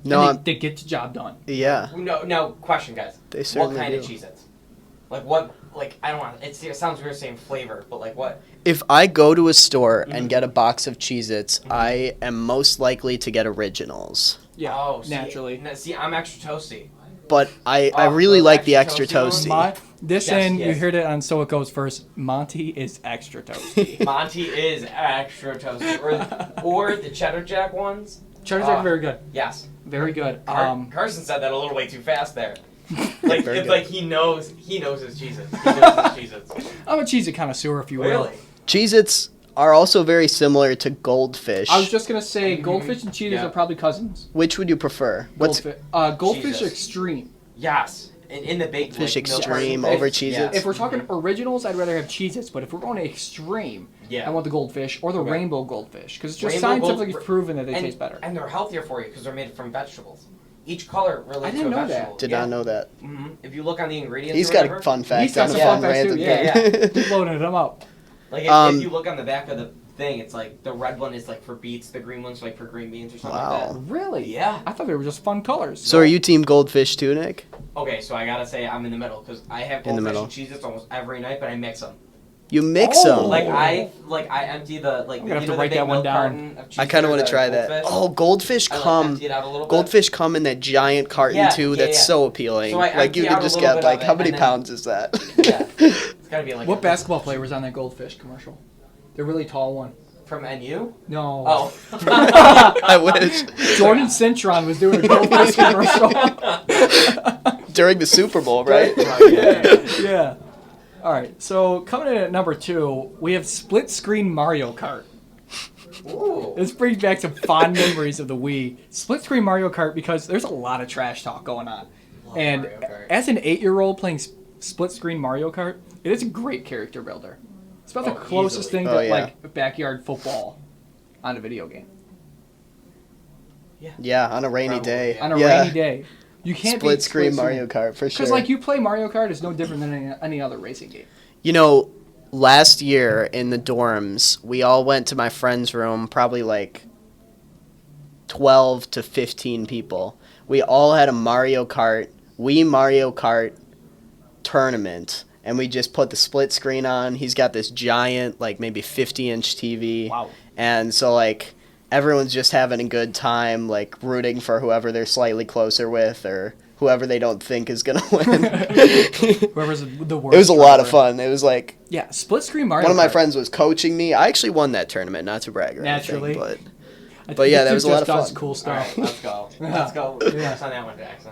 No, And they get the job done. yeah. No, question, guys. They certainly What kind of do. Cheez-Its? Like what? Like I don't want. It sounds weird saying flavor, but like what? If I go to a store Mm-hmm. and get a box of Cheez-Its, I am most likely to get originals. Yeah, Oh, see, naturally. See, I'm extra toasty. But I Oh, really those like the extra extra toasty ones? toasty. This Yes, and you yes. heard it on So It Goes First. Monty is extra toasty. Monty is extra toasty, or the cheddar jack ones. Cheddar Jack, very good. Yes. Very good. Carson said that a little way too fast there. Like Very it's good. like he knows his Cheez-Its. He knows his Cheez-Its. I'm a Cheez-It connoisseur, if you will. Really? Cheez-Its are also very similar to Goldfish. I was just gonna say, Goldfish and Cheetos Yeah. are probably cousins. Which would you prefer? What's Goldfish Jesus. Extreme. Yes. In the big Fish like, milk Extreme carton over thing. Cheez-Its? If we're talking originals, I'd rather have Cheez-Its, but if we're going to extreme, Yeah. I want the Goldfish or the Okay. Rainbow Goldfish, because it's just Rainbow scientifically Gold- proven that they and, taste better. And they're healthier for you because they're made from vegetables. Each color relates I didn't to a know that. vegetable. Did yeah. not know that. hmm If you look on the ingredients, He's or got whatever, a fun fact He's got on some the fun fun facts, random too. Yeah, Keep loading them up. Like Um, if you look on the back of the thing, it's like the red one is like for beets, the green one's like for green beans or something Wow. like Really? Yeah. I thought they were just fun colors. So are you team Goldfish too, Nick? that. Okay, so I gotta say I'm in the middle because I have In the Goldfish middle. and Cheez-Its almost every night, but I mix them. You mix Oh. them. Like I empty the like I'm the, gonna have you to know, write the big that one milk down. carton of I kind of Cheez-Its want or to try Goldfish. that. Oh, Goldfish I like come. empty it out a little bit. Goldfish come in that giant carton Yeah, too. yeah, That's yeah. so appealing. So I Like you empty can out a just little get bit like of how it, many and then- pounds is that? Yeah, it's gotta be like What basketball player was on that Goldfish commercial? The really tall one. from NU. No. Oh, I wish. Jordan Cintron was doing a Goldfish commercial. During the Super Bowl, right? Oh, yeah. Yeah. All right. So coming in at number 2, we have split screen Mario Kart. Ooh. This brings back some fond memories of the Wii. Split screen Mario Kart because there's a lot of trash talk going on. Love And Mario Kart. as an 8-year-old playing split screen Mario Kart, it is a great character builder. It's about the Oh, closest easily. thing Oh, to yeah. like backyard football on a video game. Yeah, on a rainy Probably, day. yeah. On a Yeah. rainy day. You can't Split beat screen Mario Kart for sure. Because like you play Mario Kart, it's no different than any other racing game. You know, last year in the dorms, we all went to my friend's room, probably like 12 to 15 people. We all had a Mario Kart tournament, and we just put the split screen on. He's got this giant, like maybe 50-inch TV. Wow. And so, like, everyone's just having a good time, like, rooting for whoever they're slightly closer with or whoever they don't think is going to win. Whoever's the worst. It was a lot of driver. fun. It was like, Yeah, split screen Mario one of my Kart. friends was coaching me. I actually won that tournament, not to brag or Naturally. anything, I but yeah, think that he was a lot just of does fun. cool All stuff. right, let's go. Yeah. Let's go. Yeah. Pass on that one, Jackson.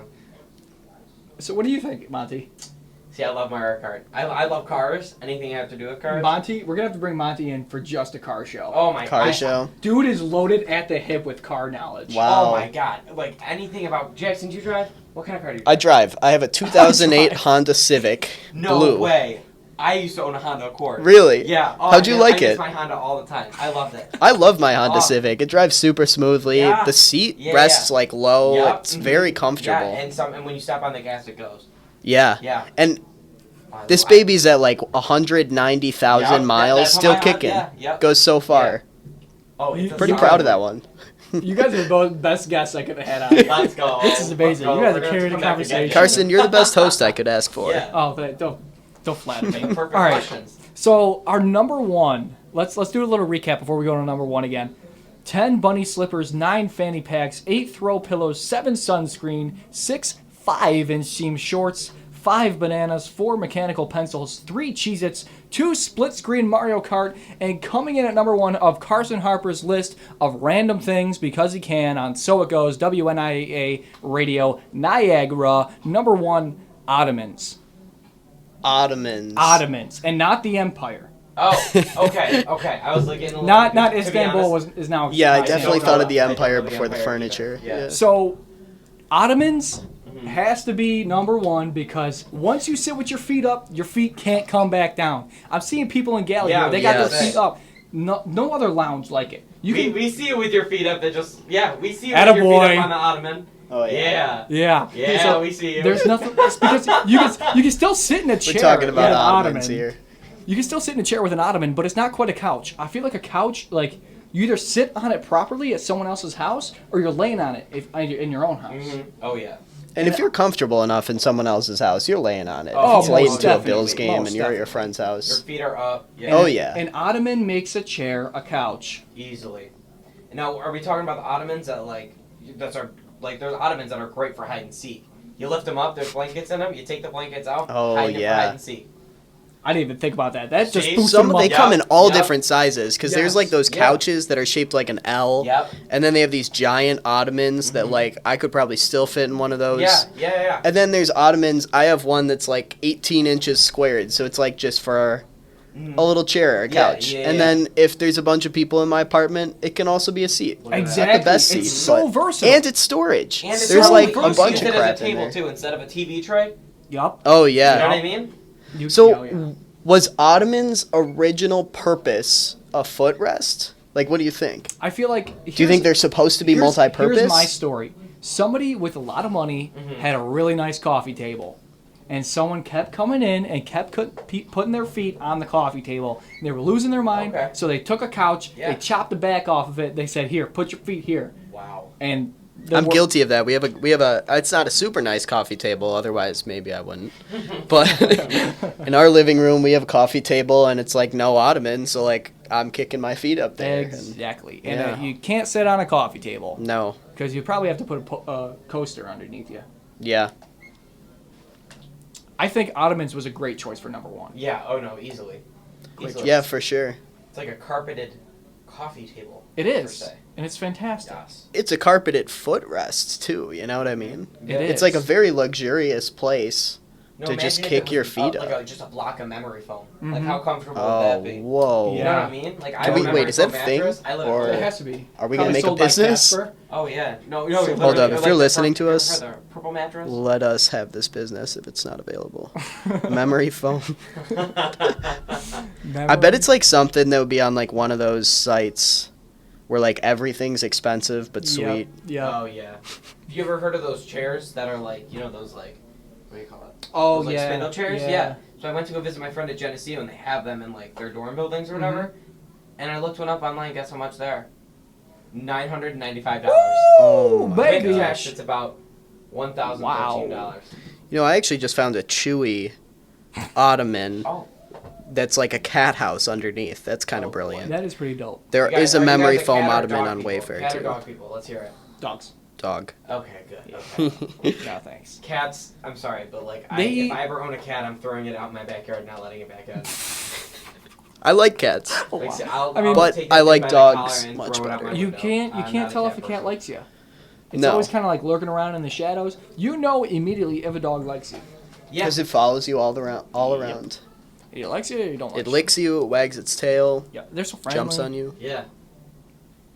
So what do you think, Monty? See, I love Mario Kart. I love cars. Anything I have to do with cars. Monty, we're gonna have to bring Monty in for just a car show. Oh my Car god. show. Dude is loaded at the hip with car knowledge. Wow. Oh my god. Like anything about Jackson, do you drive? What kind of car do you I drive? drive. I have a 2008 Honda Civic No Blue. way. I used to own a Honda Accord. Really? Yeah. Oh, How'd you like I it? miss my Honda all the time. I loved it. I love my Honda Oh. Civic. It drives super smoothly. Yeah. The seat Yeah, rests yeah. like low. Yep. It's Mhm. very Yeah, comfortable. and when you step on the gas, it goes. Yeah. Yeah. And Wow, this I- baby's at like 190,000 Yep, miles, that's how still my Honda- kicking. yeah, yep. Goes so far. Oh, it's a Pretty solid proud of one. that one. You guys are both best guests I could have had on. Let's go. This is amazing. Let's go. You guys We're are gonna carrying come the back again. conversation. Carson, you're the best host I could ask for. Yeah. Oh, don't flatter me. Perfect All right. questions. So our number 1. Let's do a little recap before we go to number 1 again. 10 bunny slippers, 9 fanny packs, 8 throw pillows, 7 sunscreen, 6 5-inch seam shorts, 5 bananas, 4 mechanical pencils, 3 Cheez-Its, 2 split-screen Mario Kart, and coming in at number 1 of Carson Harper's list of random things because he can on So It Goes, WNIA Radio, Niagara, number 1, Ottomans. Ottomans. Ottomans, and not the Empire. Oh, okay. I was like getting a little Not confused, to be Istanbul honest. is now. Yeah, I I definitely don't thought know of the that. I don't Empire know the before the Empire furniture. either. Yeah. So, Ottomans has to be number 1 because once you sit with your feet up, your feet can't come back down. I'm seeing people in Galley Yeah, here, they got yes. their feet up. No other lounge like it. You We, can, we see you with your feet up. That just we see you with your feet Attaboy. up on the ottoman. Oh, Yeah. yeah. Yeah, So, we see you. there's nothing. It's because you can still sit in a chair. We're talking about in an Ottomans ottoman. here. You can still sit in a chair with an ottoman, but it's not quite a couch. I feel like a couch, like, you either sit on it properly at someone else's house, or you're laying on it in your own house. Mm-hmm. Oh, yeah. And if you're comfortable enough in someone else's house, you're laying on it. Oh, if it's late most into a definitely. Bills game Most and you're at your definitely. friend's Your house. feet are up. Yeah. Oh, yeah. An ottoman makes a chair a couch. Easily. Now, are we talking about the ottomans that, like, there's ottomans that are great for hide and seek. You lift them up, there's blankets in them, you take the blankets out, Oh, hide them yeah. for hide and seek. I didn't even think about that. That just See? boosted Some them they up. come in all Yep. different sizes because there's Yes. like those Yeah. couches that are shaped like an L. Yep. And then they have these giant ottomans that like I could probably still fit in one of those. Yeah. And then there's ottomans. I have one that's like 18 inches squared, so it's like just for a little chair or a Yeah, couch. yeah, and yeah. then if there's a bunch of people in my apartment, it can also be a seat. Look at that. Exactly. Not the best It's seat, so but- versatile. And it's storage. And it's there's so like a versatile. bunch use of it crap as a in table, there. too, instead of a TV tray. Yup. Oh You know yeah. what I mean? So was ottoman's original purpose a footrest? Like, what do you think? I feel like. Do you think they're supposed to be multi-purpose? Here's my story. Somebody with a lot of money had a really nice coffee table. And someone kept coming in and kept putting their feet on the coffee table. And they were losing their mind. Okay. So they took a couch, Yeah. they chopped the back off of it. They said, "Here, put your feet here." Wow. And I'm guilty of that. We have a. It's not a super nice coffee table. Otherwise, maybe I wouldn't. But in our living room, we have a coffee table, and it's like no ottoman. So like I'm kicking my feet up there. and- Exactly. And Yeah. you can't sit on a coffee table no. because you probably have to put a coaster underneath you. Yeah. I think ottomans was a great choice for number one. Yeah. Oh no, easily. Easily. Yeah, for sure. It's like a carpeted coffee table. It per is, se. and it's fantastic. Yes. It's a carpeted footrest too. You know what I mean? It is. It's like a very luxurious place. No, To imagine just if kick it was your feet like up. just a block of memory foam. Mhm. Like how comfortable Oh, would that be? whoa. You know what I mean? Like I Can have we- a wait, memory is that foam a thing? mattress. I live Or- in It has to be. Are we Probably gonna make a sold by business? Casper. Oh yeah. No. Hold literally, up, if you're the listening to purple- us- the purple mattress. Let us have this business if it's not available. Memory foam. I bet it's like something that would be on like one of those sites where like everything's expensive but sweet. Yeah. Oh yeah. Have you ever heard of those chairs that are like those like what do you call it? Oh Those, like, yeah. spindle chairs. Yeah. So I went to go visit my friend at Geneseo and they have them in like their dorm buildings or whatever. And I looked one up online. Guess how much they are? $995. Oh my baby. With gosh. tax, it's about $1,013. You know, I actually just found a Chewy ottoman Oh. that's like a cat house underneath. That's kind Oh, of boy. brilliant. That is pretty dope. There You guys- is a are you guys memory cat foam or ottoman dog on people? Wayfair Cat or too. dog people? Let's hear it. Dogs. Dog. Okay, good. Yeah. Okay. No thanks. Cats, I'm sorry, but like, They- if I ever own a cat, I'm throwing it out in my backyard, not letting it back in. I like cats. Like, wow. I'll, I mean- I'll But take I that thing like by the dogs collar and much throw it out better. my You window. can't I'm tell not if a person. cat likes you. It's No. always kind of like lurking around in the shadows. You know immediately if a dog likes you. Yeah. Because it follows you all around. Yep. It likes you or you don't like It licks you, it wags its tail, Yeah, they're so friendly. jumps on you. Yeah.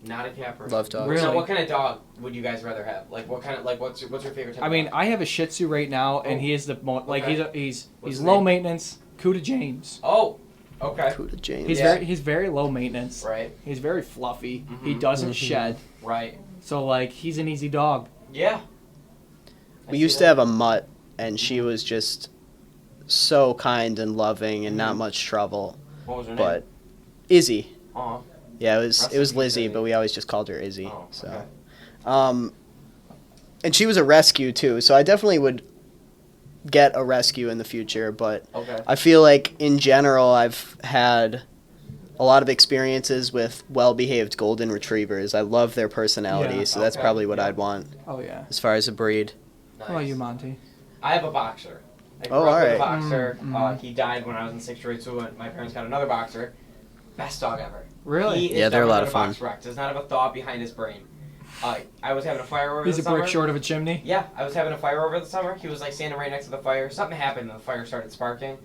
Not a cat person. Love dogs. Really? So what kind of dog would you guys rather have? Like what kind of what's your favorite type? I of mean, dog? I have a Shih Tzu right now, and Oh. he is the like Okay. he's What's his low name? maintenance. Cuda James. Oh. Okay. Cuda James. He's very low maintenance. Right. He's very fluffy. He Mhm. doesn't shed. Right. So like he's an easy dog. Yeah. We used to have a mutt, and she was just so kind and loving and not much trouble. What was her name? But Izzy. Aw. Yeah, it Rest was in peace, Lizzie, Izzy. but we always just called her Izzy. Oh, So, okay. and she was a rescue too. So I definitely would get a rescue in the future. But Okay. I feel like in general, I've had a lot of experiences with well-behaved golden retrievers. I love their personality, Yeah. so that's Okay, probably what yeah. I'd want Oh yeah. as far as a breed. Nice. How about you, Monty? I have a boxer. I grew Oh, up with a alright. boxer. Mm. He died when I was in 6th grade, so my parents got another boxer. Best dog ever. Really? He is Yeah, they're a never lot been of fun. box wreck. Does not have a thought behind his brain. I was having a fire over He's the a summer. brick short of a chimney. Yeah, I was having a fire over the summer. He was like standing right next to the fire. Something happened and the fire started sparking.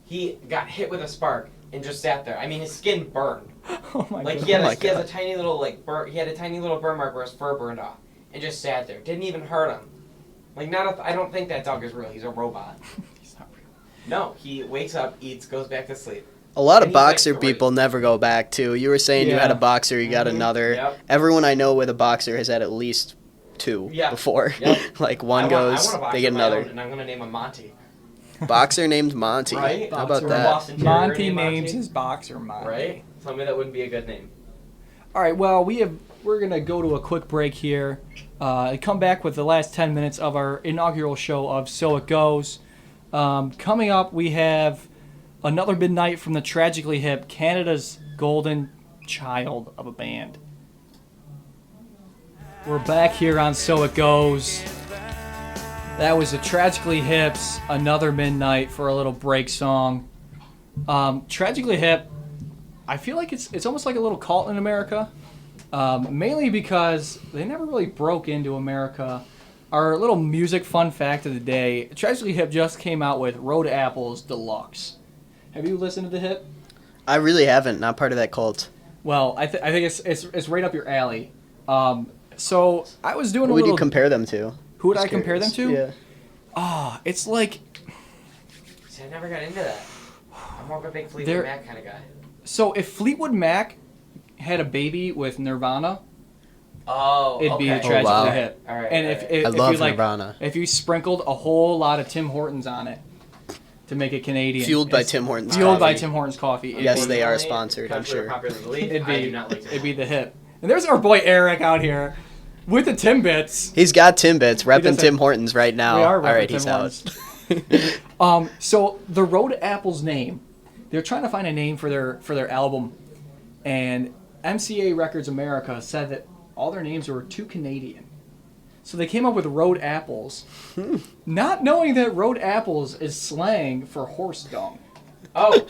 He got hit with a spark and just sat there. I mean, his skin burned. Oh my Like god. he had, Oh my he has a God. tiny little like he had a tiny little burn mark where his fur burned off, and just sat there. Didn't even hurt him. Like I don't think that dog is real. He's a robot. He's not real. No, he wakes up, eats, goes back to sleep. A lot of And he's like boxer 3. people never go back to. You were saying you had a Yeah. boxer, you got Mhm. another. Yep. Everyone I know with a boxer has had at least 2 Yeah. before. Yep. like one I goes, want a boxer they get of my own, another. and I'm gonna name him Monte. Boxer named Monty. Right? How about Boxer. that? Boston Terrier Monty named names Monty? his boxer Monty. Right? Tell me that wouldn't be a good name. All right, well, we're going to go to a quick break here. Come back with the last 10 minutes of our inaugural show of So It Goes. Coming up, we have another midnight from the Tragically Hip, Canada's golden child of a band. We're back here on So It Goes. That was the Tragically Hip's Another Midnight for a little break song. Tragically Hip, I feel like it's almost like a little cult in America, mainly because they never really broke into America. Our little music fun fact of the day, Tragically Hip just came out with Road Apples Deluxe. Have you listened to the Hip? I really haven't. Not part of that cult. Well, I think it's right up your alley. So I was doing Who a would little... you compare them to? Who would Just I compare them curious. to? Yeah. It's like... See, I never got into that. I'm more of a big Fleetwood They're- Mac kind of guy. So if Fleetwood Mac had a baby with Nirvana, Oh, it'd be okay. Tragically wow. Hip. All right, And all if right. if I love you like, Nirvana. if you sprinkled a whole lot of Tim Hortons on it to make it Canadian, Fueled by it's Tim Hortons fueled by coffee. Tim Hortons coffee. It'd Yes, be, they are Unfortunately, sponsored, I'm contrary to sure. popular belief, It'd I do be not like it'd be the Hip. And there's our boy Eric out here with the Timbits. He's got Timbits, repping does Tim it. Hortons right now. We are All right, repping he's Tim out. Hortons. So the Road Apples name, they're trying to find a name for their album, and MCA Records America said that all their names were too Canadian. So they came up with Road Apples, not knowing that Road Apples is slang for horse dung. Oh,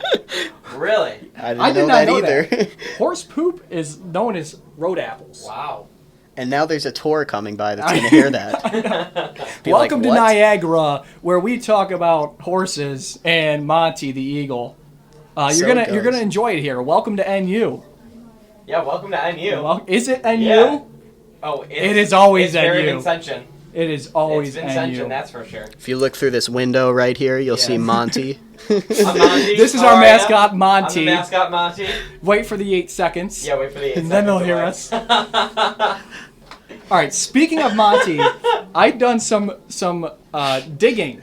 really? I did didn't know not that know either. that. Horse poop is known as road apples. Wow. And now there's a tour coming by that's going to hear that. Be Welcome like, to "What?" Niagara, where we talk about horses and Monte the Eagle. So You're it gonna goes. enjoy it here. Welcome to NU. Yeah, welcome to NU. Well, is it NU? Yeah. Oh, It is always it's very NU. Vincentian. It is always It's Vincentian, NU. that's for sure. If you look through this window right here, you'll see Yeah. Monty. I'm Monty. This is How our are mascot, ya? Monty. I'm the mascot, Monty. Wait for the 8 seconds. Yeah, wait for the 8 And then they'll hear us. All right. Speaking of Monty, I'd done some digging.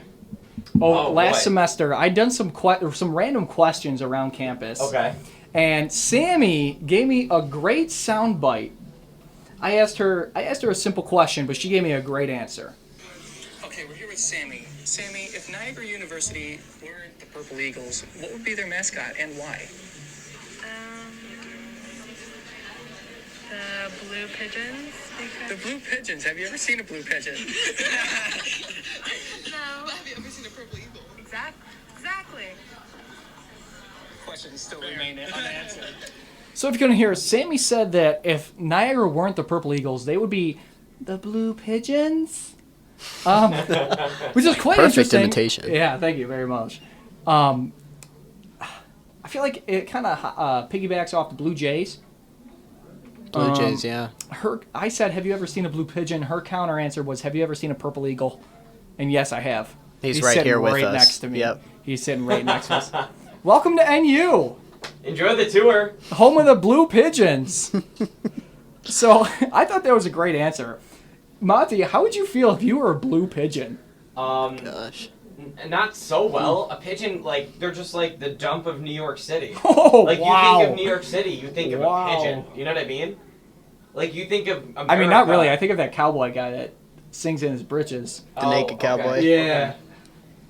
Oh, Last boy. semester, I'd done some random questions around campus. Okay. And Sammy gave me a great soundbite. I asked her a simple question, but she gave me a great answer. Okay, we're here with Sammy. Sammy, if Niagara University weren't the Purple Eagles, what would be their mascot and why? The blue pigeons. The blue pigeons. Have you ever seen a blue pigeon? No. Have you ever seen a purple eagle? Exactly. Questions still remain unanswered. So if you're going to hear, Sammy said that if Niagara weren't the Purple Eagles, they would be the Blue Pigeons. Which is quite Perfect interesting. imitation. Yeah, thank you very much. I feel like it kind of piggybacks off the Blue Jays. Blue Jays, yeah. I said, have you ever seen a blue pigeon? Her counter answer was, have you ever seen a purple eagle? And yes, I have. He's right sitting here with right us. next to me. Yep. He's sitting right next to us. Welcome to NU, Enjoy the tour. home of the blue pigeons. So I thought that was a great answer. Monty, how would you feel if you were a blue pigeon? Gosh. Not so well. A pigeon, like, they're just like the dump of New York City. Oh, Like, wow. you think of New York City, you think of Wow. a pigeon. You know what I mean? Like, you think of America. I mean, not really. I think of that cowboy guy that sings in his britches. The naked cowboy. Yeah.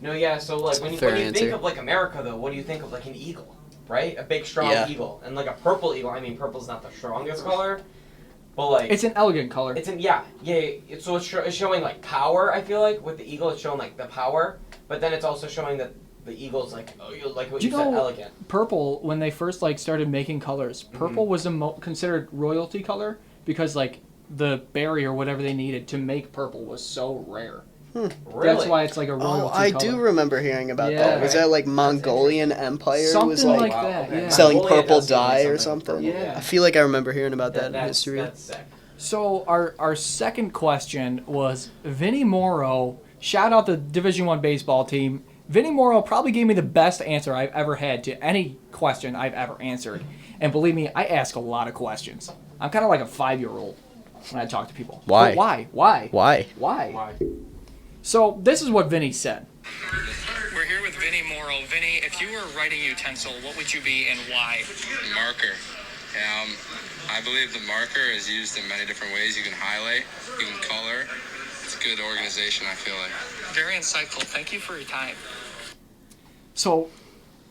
No, yeah, so, like, That's a when you fair think answer. of, like, America, though, what do you think of, like, an eagle? Right? A big, strong Yeah. eagle. And, like, a purple eagle. I mean, purple's not the strongest color, but, like... It's an elegant color. Yeah. So it's showing like power. I feel like with the eagle, it's showing like the power, but then it's also showing that the eagle's like like what Do you you said, know elegant. purple, when they first like started making colors, purple was considered royalty color because like the berry or whatever they needed to make purple was so rare. Really? That's why it's like a royalty Oh, I color. do remember hearing about Yeah. that. Was that like Mongolian Empire Something was like like that, yeah. selling Mongolia purple does seem like dye or something something? purple, Yeah. I feel like I remember hearing about that in That's history. That's sick. So our second question was Vinny Morrow. Shout out the Division I baseball team. Vinny Morrow probably gave me the best answer I've ever had to any question I've ever answered. And believe me, I ask a lot of questions. I'm kind of like a 5-year-old when I talk to people. Why? But why? Why? Why? Why? Why? So this is what Vinny said. We're here with Vinny Morrow. Vinny, if you were a writing utensil, what would you be and why? Marker. I believe the marker is used in many different ways. You can highlight, you can color. It's good organization, I feel like. Very insightful. Thank you for your time. So,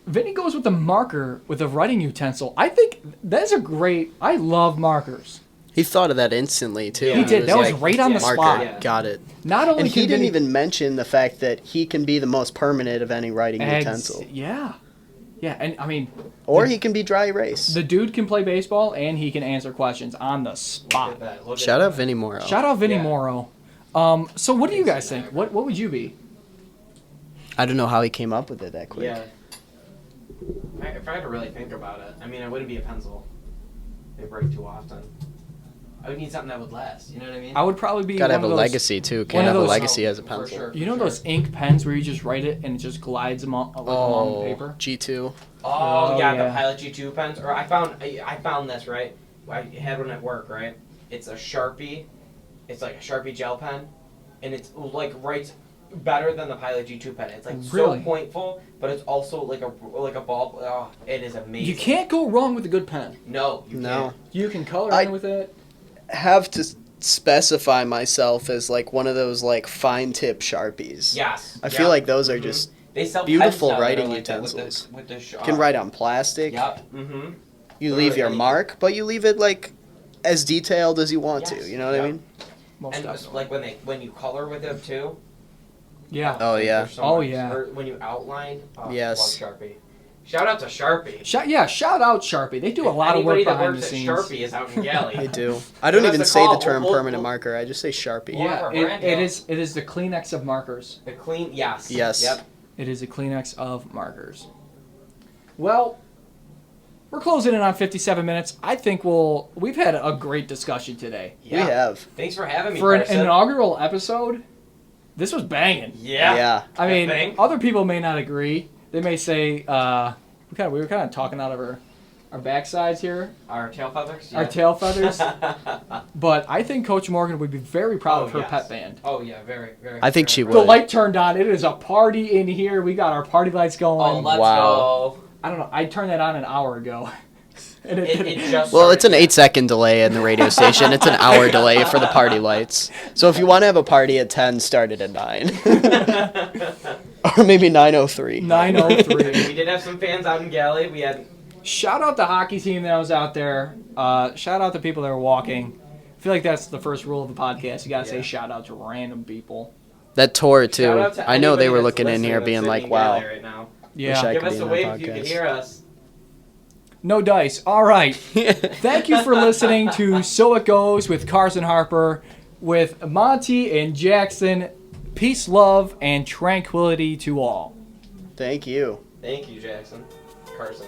Vinny goes with the marker with a writing utensil. I think that's a great. I love markers. He thought of that instantly too. Yeah. He did. That was right on the marker. spot. Yeah. Got it. Not only And he can didn't Vinny- even mention the fact that he can be the most permanent of any writing utensil. Yeah. Yeah, and I mean, Or he can be dry erase. the dude can play baseball and he can answer questions on the Look spot. at that. Look at Shout out that. Vinny Morrow. Shout out Vinny Yeah. Morrow. So what do you guys think? What would you be? I don't know how he came up with it that quick. Yeah. If I had to really think about it, I mean, I wouldn't be a pencil. They break too often. I would need something that would last. You know what I mean? I would probably be Gotta one have of a those, legacy too. one Can't of have a those- legacy as a For pencil. sure. You know those ink pens where you just write it and it just glides along the paper? G2. Oh, Oh, yeah, yeah. the Pilot G2 pens. Or I found this, right? I had one at work, right? It's a Sharpie. It's like a Sharpie gel pen, and it's like writes better than the Pilot G2 pen. It's like Really? so pointful, but it's also like a ball. Oh, it is amazing. You can't go wrong with a good pen. No, you No. can't. You can color I- in with it. Have to specify myself as like one of those like fine tip Sharpies. Yes. I feel like those are just They sell beautiful pens now that are writing like that utensils. With the you can write on plastic. Yep. Mm-hmm. You Or leave your anything. mark, but you leave it like as detailed as you want Yes. to. You know what I Yep. mean? Most And definitely. like when you color with them too. Yeah. Oh, like, yeah. there's so Oh, much- yeah. Or when you outline. Oh, Yes. Love Sharpie. Shout out to Sharpie. Shout out Sharpie. They do a lot of Anybody work that behind the works scenes. at Sharpie is out in Galley. They do. I don't Give us even a say the call. term We'll- permanent we'll- marker. I just say Sharpie. We'll- Yeah, Or brand deal. it is the Kleenex of markers. The clean. Yes. Yes. Yep. It is a Kleenex of markers. Well, we're closing in on 57 minutes. I think we've had a great discussion today. Yeah. We have. Thanks for having me. For an Carson. inaugural episode, this was banging. Yeah. Yeah. I mean, think. other people may not agree. They may say we were kind of talking out of our backsides here, Our tail feathers. our Yeah. tail feathers. But I think Coach Morgan would be very proud of her yes. pet band. Oh yeah, very, very. I think very she proud. The would. light turned on. It is a party in here. We got our party lights going. Oh, let's Wow. go. I don't know. I turned that on an hour ago. And It just. Well, it's an started. 8-second delay in the radio station. It's an hour delay for the party lights. So if you want to have a party at 10, start it at 9. Or maybe 9:03. 9:03. We did have some fans out in Galley. We had. Shout out the hockey team that was out there. Shout out the people that were walking. I feel like that's the first rule of the podcast. You gotta say Yeah. shout out to random people. That tour Shout too. out to I know they anybody were that's looking in listening here that's being sitting like, in "Wow." Galley right now. Yeah. I Give could us be a in that wave if you podcast. can hear us. No dice. All right. Thank you for listening to So It Goes with Carson Harper, with Monte and Jackson. Peace, love, and tranquility to all. Thank you. Thank you, Jackson. Carson.